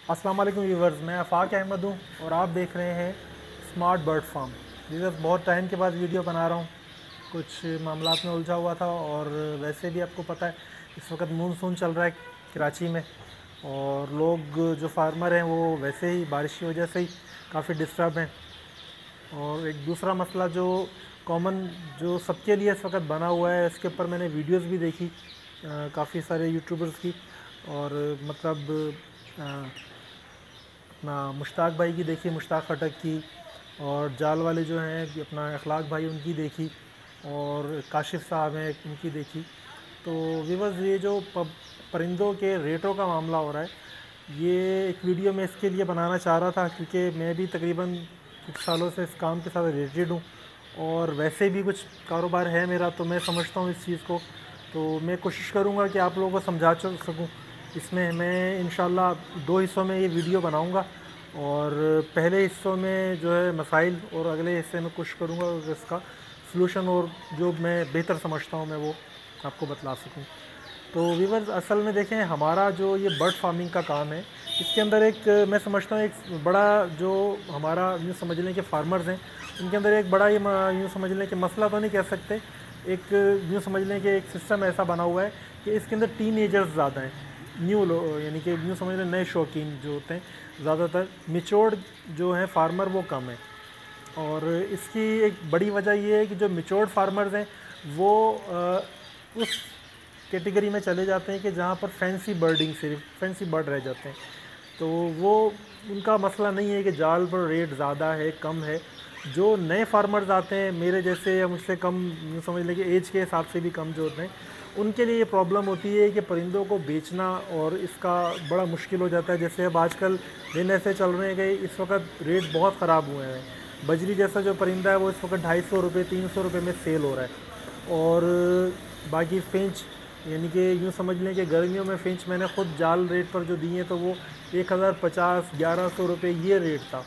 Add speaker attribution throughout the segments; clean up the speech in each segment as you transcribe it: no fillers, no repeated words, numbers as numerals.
Speaker 1: अस्सलाम वालेकुम व्यूवर्स, मैं आफाक अहमद हूँ और आप देख रहे हैं स्मार्ट बर्ड फार्म। व्यूवर्स, बहुत टाइम के बाद वीडियो बना रहा हूँ। कुछ मामलात में उलझा हुआ था और वैसे भी आपको पता है इस वक्त मानसून चल रहा है कराची में, और लोग जो फार्मर हैं वो वैसे ही बारिश की वजह से ही काफ़ी डिस्टर्ब हैं। और एक दूसरा मसला जो कॉमन जो सबके लिए इस वक्त बना हुआ है, इसके ऊपर मैंने वीडियोस भी देखी काफ़ी सारे यूट्यूबर्स की, और मतलब अपना मुश्ताक भाई की देखी, मुश्ताक खटक की, और जाल वाले जो हैं अपना अखलाक भाई उनकी देखी, और काशिफ साहब हैं उनकी देखी। तो व्यूअर्स, ये जो परिंदों के रेटों का मामला हो रहा है, ये एक वीडियो मैं इसके लिए बनाना चाह रहा था क्योंकि मैं भी तकरीबन कुछ सालों से इस काम के साथ रिलेटेड हूँ और वैसे भी कुछ कारोबार है मेरा, तो मैं समझता हूँ इस चीज़ को। तो मैं कोशिश करूँगा कि आप लोगों को समझा सकूँ। इसमें मैं इंशाल्लाह 2 हिस्सों में ये वीडियो बनाऊंगा, और पहले हिस्सों में जो है मसाइल, और अगले हिस्से में कोशिश करूंगा इसका सलूशन और जो मैं बेहतर समझता हूं मैं वो आपको बतला सकूं। तो व्यूअर्स, असल में देखें, हमारा जो ये बर्ड फार्मिंग का काम है, इसके अंदर एक मैं समझता हूँ एक बड़ा जो हमारा यूँ समझ लें कि फार्मर्स हैं, उनके अंदर एक बड़ा ये यूँ समझ लें कि मसला तो नहीं कह सकते, एक यूँ समझ लें कि एक सिस्टम ऐसा बना हुआ है कि इसके अंदर टीनेजर्स ज़्यादा हैं। न्यू लोग, यानी कि यूँ समझ लें नए शौकीन जो होते हैं ज़्यादातर, मिच्योर्ड जो हैं फार्मर वो कम है। और इसकी एक बड़ी वजह ये है कि जो मिच्योर्ड फार्मर्स हैं वो उस कैटेगरी में चले जाते हैं कि जहाँ पर फैंसी बर्डिंग, सिर्फ फैंसी बर्ड रह जाते हैं। तो वो उनका मसला नहीं है कि जाल पर रेट ज़्यादा है कम है। जो नए फार्मर्स आते हैं मेरे जैसे या मुझसे कम, यूँ समझ लें कि एज के हिसाब से भी कम जो होते हैं, उनके लिए ये प्रॉब्लम होती है कि परिंदों को बेचना और इसका बड़ा मुश्किल हो जाता है। जैसे अब आजकल दिन ऐसे चल रहे हैं कि इस वक्त रेट बहुत ख़राब हुए हैं। बजरी जैसा जो परिंदा है वो इस वक्त 250 रुपये 300 रुपये में सेल हो रहा है। और बाकी फिंच, यानी कि यूँ समझ लें कि गर्मियों में फिंच मैंने ख़ुद जाल रेट पर जो दिए तो वो 1050 1100 रुपये ये रेट था।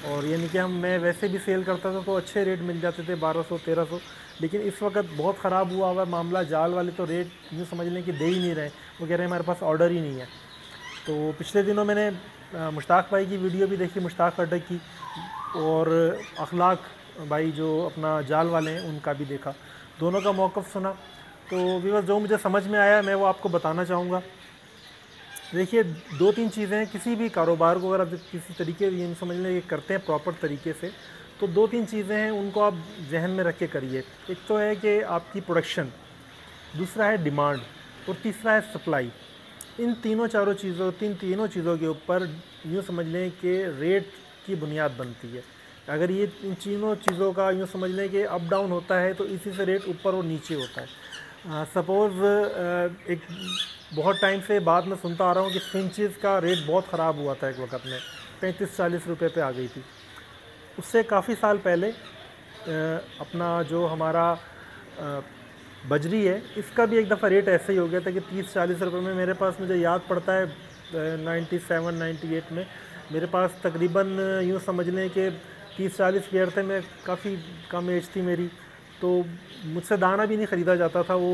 Speaker 1: और यानी कि मैं वैसे भी सेल करता था तो अच्छे रेट मिल जाते थे 1200 1300। लेकिन इस वक्त बहुत ख़राब हुआ हुआ मामला, जाल वाले तो रेट यूँ समझ लें कि दे ही नहीं रहे, वो कह रहे हैं हमारे पास ऑर्डर ही नहीं है। तो पिछले दिनों मैंने मुश्ताक भाई की वीडियो भी देखी, मुश्ताक खटक की, और अखलाक भाई जो अपना जाल वाले हैं उनका भी देखा, दोनों का मौक़िफ़ सुना। तो व्यूअर्स, जो मुझे समझ में आया मैं वो आपको बताना चाहूँगा। देखिए, 2-3 चीज़ें हैं किसी भी कारोबार को अगर आप किसी तरीके ये समझ लें कि करते हैं प्रॉपर तरीके से, तो 2-3 चीज़ें हैं उनको आप जहन में रख के करिए। एक तो है कि आपकी प्रोडक्शन, दूसरा है डिमांड, और तीसरा है सप्लाई। इन तीनों चीज़ों के ऊपर यूँ समझ लें कि रेट की बुनियाद बनती है। अगर ये इन तीनों चीज़ों का यूँ समझ लें कि अप डाउन होता है तो इसी से रेट ऊपर और नीचे होता है। सपोज़ एक बहुत टाइम से बात मैं सुनता आ रहा हूँ कि फिंचेस का रेट बहुत ख़राब हुआ था एक वक्त में, 35-40 रुपये पे आ गई थी। उससे काफ़ी साल पहले अपना जो हमारा बजरी है, इसका भी एक दफ़ा रेट ऐसे ही हो गया था कि 30-40 रुपये में। मेरे पास, मुझे याद पड़ता है 97-98 में मेरे पास तकरीबन यूँ समझ लें कि 30-40 पेड़ थे। मैं काफ़ी कम एज थी मेरी, तो मुझसे दाना भी नहीं ख़रीदा जाता था वो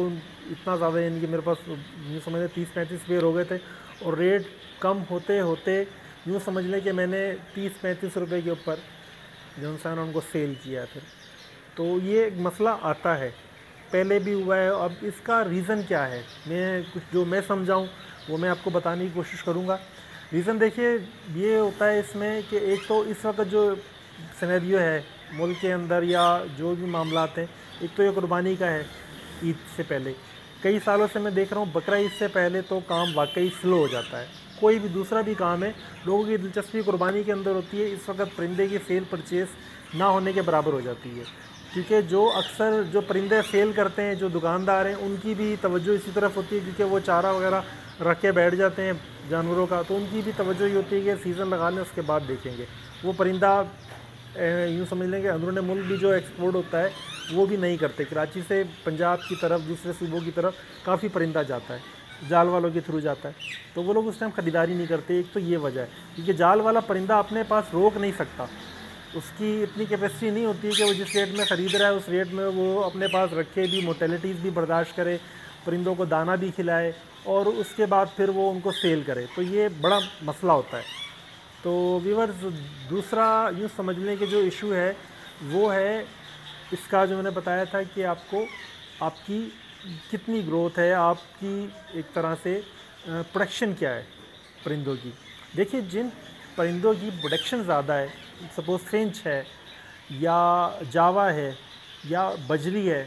Speaker 1: इतना ज़्यादा, यानी कि मेरे पास यूँ समझ लें 30-35 पेड़ हो गए थे, और रेट कम होते होते यूँ समझ लें कि मैंने 30-35 रुपये के ऊपर जो इंसान उनको सेल किया फिर। तो ये एक मसला आता है, पहले भी हुआ है। अब इसका रीज़न क्या है, मैं कुछ जो मैं समझाऊँ वो मैं आपको बताने की कोशिश करूँगा। रीज़न देखिए ये होता है इसमें कि एक तो इस वक्त जो सिनेरियो है मुल्क के अंदर या जो भी मामलात हैं, एक तो ये कुर्बानी का है। ईद से पहले कई सालों से मैं देख रहा हूँ, बकरा ईद से पहले तो काम वाकई स्लो हो जाता है। कोई भी दूसरा भी काम है, लोगों की दिलचस्पी कुर्बानी के अंदर होती है। इस वक्त परिंदे की सेल परचेज़ ना होने के बराबर हो जाती है, क्योंकि जो अक्सर जो परिंदे सेल करते हैं, जो दुकानदार हैं, उनकी भी तवज्जो इसी तरफ होती है, क्योंकि वो चारा वगैरह रख के बैठ जाते हैं जानवरों का, तो उनकी भी तवज्जो ये होती है कि सीज़न लगा लें उसके बाद देखेंगे। वो परिंदा यूँ समझ लें कि अंदरूनी मुल्क भी जो एक्सपोर्ट होता है वो भी नहीं करते। कराची से पंजाब की तरफ, दूसरे सूबों की तरफ काफ़ी परिंदा जाता है, जाल वालों के थ्रू जाता है, तो वो लोग उस टाइम ख़रीदारी नहीं करते। एक तो ये वजह है, क्योंकि जाल वाला परिंदा अपने पास रोक नहीं सकता, उसकी इतनी कैपेसिटी नहीं होती है कि वो जिस रेट में ख़रीद रहा है उस रेट में वो अपने पास रखे भी, मोटेलिटीज़ भी बर्दाश्त करे, परिंदों को दाना भी खिलाए, और उसके बाद फिर वो उनको सेल करे। तो ये बड़ा मसला होता है। तो व्यूअर्स, दूसरा यूँ समझ लें कि जो इशू है वो है इसका, जो मैंने बताया था कि आपको आपकी कितनी ग्रोथ है, आपकी एक तरह से प्रोडक्शन क्या है परिंदों की। देखिए, जिन परिंदों की प्रोडक्शन ज़्यादा है, सपोज़ फिंच है या जावा है या बजरी है,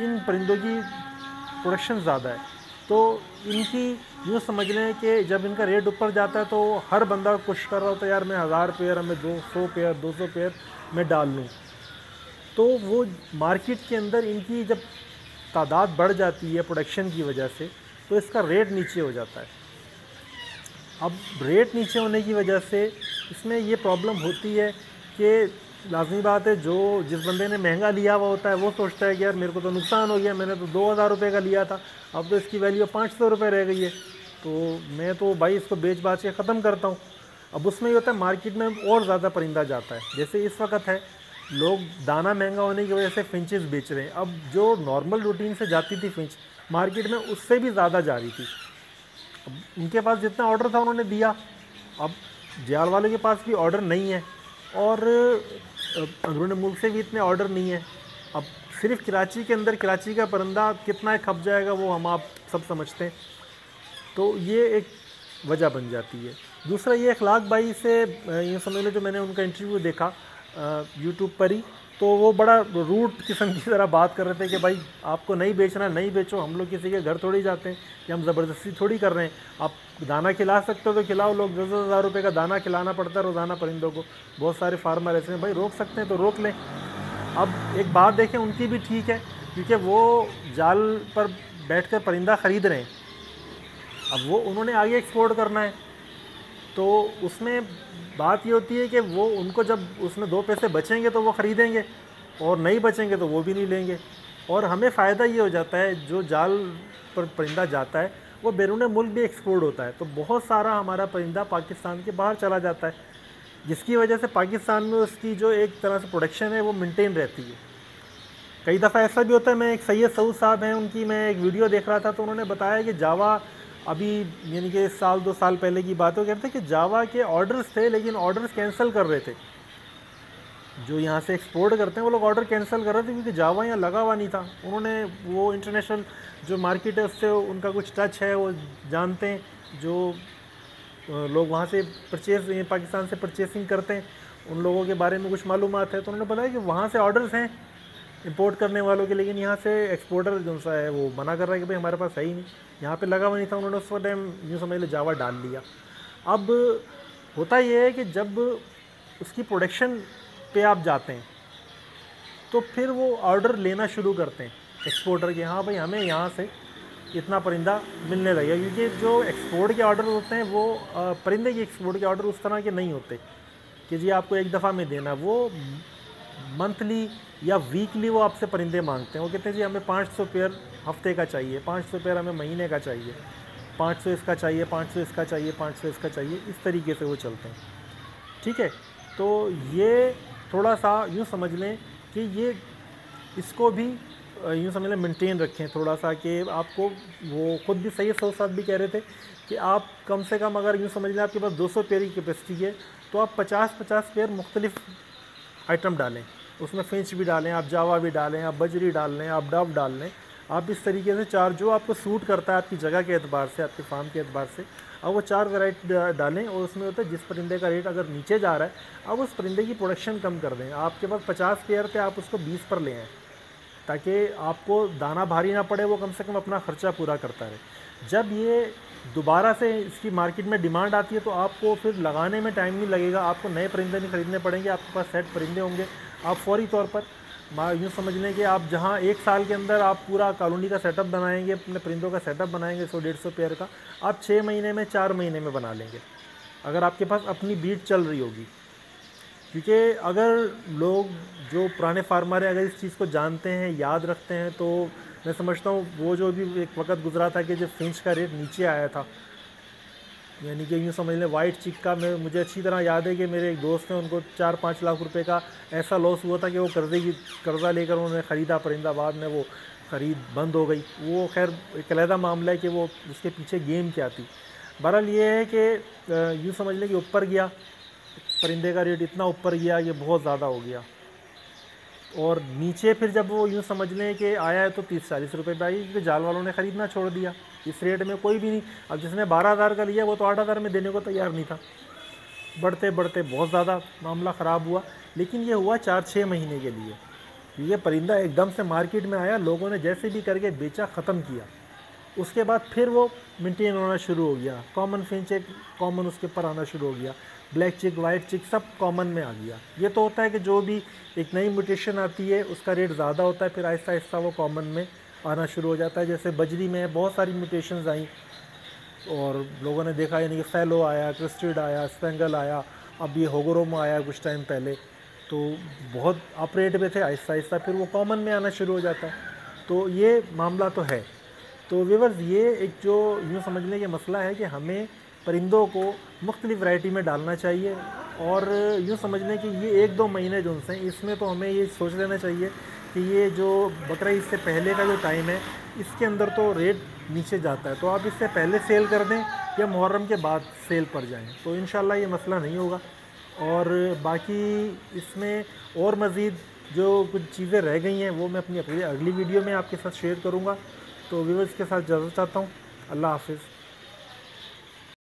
Speaker 1: इन परिंदों की प्रोडक्शन ज़्यादा है, तो इनकी यूँ समझ लें कि जब इनका रेट ऊपर जाता है तो हर बंदा कोशिश कर रहा होता है, यार मैं 1000 पेयर, मैं 200 पेयर, 200 पेयर मैं डाल लूँ। तो वो मार्केट के अंदर इनकी जब तादाद बढ़ जाती है प्रोडक्शन की वजह से, तो इसका रेट नीचे हो जाता है। अब रेट नीचे होने की वजह से इसमें ये प्रॉब्लम होती है कि लाज़मी बात है, जो जिस बंदे ने महंगा लिया हुआ होता है वो सोचता है कि यार मेरे को तो नुकसान हो गया, मैंने तो 2000 रुपये का लिया था, अब तो इसकी वैल्यू 500 रुपये रह गई है, तो मैं तो भाई इसको बेच बाच के ख़त्म करता हूँ। अब उसमें ये होता है मार्केट में और ज़्यादा परिंदा जाता है। जैसे इस वक्त है, लोग दाना महंगा होने की वजह से फिंचेस बेच रहे हैं। अब जो नॉर्मल रूटीन से जाती थी फिंच मार्केट में, उससे भी ज़्यादा जा रही थी। अब उनके पास जितना ऑर्डर था उन्होंने दिया, अब जाल वाले के पास भी ऑर्डर नहीं है और अंदरूनी मुल्क से भी इतने ऑर्डर नहीं है। अब सिर्फ कराची के अंदर कराची का परिंदा कितना खप जाएगा वो हम आप सब समझते हैं। तो ये एक वजह बन जाती है। दूसरा ये अखलाक भाई से ये समझ लो, जो मैंने उनका इंटरव्यू देखा यूट्यूब पर ही, तो वो बड़ा रूट किस्म की तरह बात कर रहे थे कि भाई आपको नहीं बेचना नहीं बेचो, हम लोग किसी के घर थोड़ी जाते हैं कि हम ज़बरदस्ती थोड़ी कर रहे हैं। आप दाना खिला सकते हो तो खिलाओ, लोग 10,000 रुपये का दाना खिलाना पड़ता है रोज़ाना परिंदों को। बहुत सारे फार्मर ऐसे हैं, भाई रोक सकते हैं तो रोक लें। अब एक बात देखें, उनकी भी ठीक है, क्योंकि वो जाल पर बैठ कर परिंदा ख़रीद रहे हैं, अब वो उन्होंने आगे एक्सपोर्ट करना है, तो उसमें बात ये होती है कि वो उनको जब उसमें 2 पैसे बचेंगे तो वो ख़रीदेंगे, और नहीं बचेंगे तो वो भी नहीं लेंगे। और हमें फ़ायदा ये हो जाता है, जो जाल पर परिंदा जाता है वो बैरून मुल्क भी एक्सपोर्ट होता है, तो बहुत सारा हमारा परिंदा पाकिस्तान के बाहर चला जाता है, जिसकी वजह से पाकिस्तान में उसकी जो एक तरह से प्रोडक्शन है वो मेंटेन रहती है। कई दफ़ा ऐसा भी होता है, मैं एक सैयद सऊद साहब हैं, उनकी मैं एक वीडियो देख रहा था, तो उन्होंने बताया कि जावा अभी यानी कि साल 2 साल पहले की बात हो, कहते हैं कि जावा के ऑर्डर्स थे लेकिन ऑर्डर्स कैंसिल कर रहे थे। जो यहाँ से एक्सपोर्ट करते हैं वो लोग ऑर्डर कैंसिल कर रहे थे क्योंकि जावा यहाँ लगा हुआ नहीं था। उन्होंने वो इंटरनेशनल जो मार्केट है उससे उनका कुछ टच है, वो जानते हैं, जो लोग वहाँ से परचेज़ पाकिस्तान से परचेसिंग करते हैं उन लोगों के बारे में कुछ मालूमात है। तो उन्होंने बताया कि वहाँ से ऑर्डर्स हैं इंपोर्ट करने वालों के, लेकिन यहाँ से एक्सपोर्टर जो सा है वो मना कर रहा है कि भाई हमारे पास है ही नहीं, यहाँ पे लगा हुआ नहीं था। उन्होंने उस टाइम यूँ समझ लो जावा डाल लिया। अब होता ये है कि जब उसकी प्रोडक्शन पे आप जाते हैं तो फिर वो ऑर्डर लेना शुरू करते हैं एक्सपोर्टर के, हाँ भाई हमें यहाँ से इतना परिंदा मिलने लगे, क्योंकि जो एक्सपोर्ट के ऑर्डर होते हैं वो परिंदे के एक्सपोर्ट के ऑर्डर उस तरह के नहीं होते कि जी आपको एक दफ़ा में देना, वो मंथली या वीकली वो आपसे परिंदे मांगते हैं। वो कहते हैं जी हमें 500 पेयर हफ्ते का चाहिए, 500 पेयर हमें महीने का चाहिए, 500 इसका चाहिए, 500 इसका चाहिए, 500 इसका चाहिए, इस तरीके से वो चलते हैं। ठीक है, तो ये थोड़ा सा यूँ समझ लें कि ये इसको भी यूँ समझ लें मेंटेन रखें थोड़ा सा, कि आपको वो खुद भी सही 100 भी कह रहे थे कि आप कम से कम अगर यूँ समझ लें आपके पास 200 पेयर की कैपेसिटी है तो आप 50-50 पेयर मुख्तलिफ आइटम डालें, उसमें फिंच भी डालें, आप जावा भी डालें, आप बजरी डाल लें, आप डव डाल लें, आप इस तरीके से 4 जो आपको सूट करता है आपकी जगह के एतबार से, आपके फार्म के एतबार से, अब वो 4 वैरायटी डालें। और उसमें होता है जिस परिंदे का रेट अगर नीचे जा रहा है अब उस परिंदे की प्रोडक्शन कम कर दें। आपके पास 50 पेयर थे, आप उसको 20 पर ले आएँ, ताकि आपको दाना भारी ना पड़े, वो कम से कम अपना ख़र्चा पूरा करता रहे। जब ये दोबारा से इसकी मार्केट में डिमांड आती है तो आपको फिर लगाने में टाइम नहीं लगेगा, आपको नए परिंदे नहीं ख़रीदने पड़ेंगे, आपके पास सेट परिंदे होंगे। आप फौरी तौर पर यूँ समझ लें कि आप जहाँ 1 साल के अंदर आप पूरा कॉलोनी का सेटअप बनाएंगे, अपने परिंदों का सेटअप बनाएंगे 100-150 पेयर का, आप 6 महीने में 4 महीने में बना लेंगे, अगर आपके पास अपनी बीट चल रही होगी। क्योंकि अगर लोग जो पुराने फार्मर हैं अगर इस चीज़ को जानते हैं, याद रखते हैं, तो मैं समझता हूँ वो जो भी एक वक्त गुजरा था कि जब फिंच का रेट नीचे आया था, यानी कि यूँ समझ लें वाइट चिक का, मैं मुझे अच्छी तरह याद है कि मेरे एक दोस्त हैं, उनको 4-5 लाख रुपए का ऐसा लॉस हुआ था कि वो कर्ज़ा लेकर उन्होंने ख़रीदा परिंदा, बाद में वो ख़रीद बंद हो गई। वो खैर एक अलहदा मामला है कि वो उसके पीछे गेम क्या थी। बहरहाल ये है कि यूँ समझ लें कि ऊपर गया, परिंदे का रेट इतना ऊपर गया कि बहुत ज़्यादा हो गया, और नीचे फिर जब वो यूँ समझ लें कि आया है तो 30-40 रुपये पे आई, क्योंकि जाल वालों ने ख़रीदना छोड़ दिया। इस रेट में कोई भी नहीं, अब जिसने 12,000 का लिया वो तो 8,000 में देने को तैयार नहीं था। बढ़ते बढ़ते बहुत ज़्यादा मामला ख़राब हुआ, लेकिन ये हुआ 4-6 महीने के लिए। ये परिंदा एकदम से मार्केट में आया, लोगों ने जैसे भी करके बेचा, ख़त्म किया। उसके बाद फिर वो मेंटेन होना शुरू हो गया, कॉमन फिंच एक कॉमन उसके ऊपर आना शुरू हो गया, ब्लैक चिक, वाइट चिक सब कॉमन में आ गया। ये तो होता है कि जो भी एक नई म्यूटेशन आती है उसका रेट ज़्यादा होता है, फिर आहिस्ता आहिस्ता वो कॉमन में आना शुरू हो जाता है। जैसे बजरी में बहुत सारी म्यूटेशंस आई और लोगों ने देखा, यानी कि फैलो आया, क्रिस्टिड आया, स्पेंगल आया, अब ये होगरोम आया कुछ टाइम पहले, तो बहुत ऑपरेट में थे, आहिस्ता आहिस्ता फिर वो कॉमन में आना शुरू हो जाता है। तो ये मामला तो है। तो व्यूअर्स, ये एक जो यूँ समझ लें कि मसला है कि हमें परिंदों को मुख्तलिफ़ वैरायटी में डालना चाहिए, और यूँ समझ लें कि ये 1-2 महीने जो हैं इसमें तो हमें ये सोच लेना चाहिए कि ये जो बकरा ईद से पहले का जो टाइम है इसके अंदर तो रेट नीचे जाता है, तो आप इससे पहले सेल कर दें या मुहर्रम के बाद सेल पर जाएं, तो इंशाल्लाह ये मसला नहीं होगा। और बाकी इसमें और मज़ीद जो कुछ चीज़ें रह गई हैं वो मैं अपनी अगली वीडियो में आपके साथ शेयर करूँगा। तो व्यूअर्स के साथ इजाज़त चाहता हूँ। अल्लाह हाफ़िज़।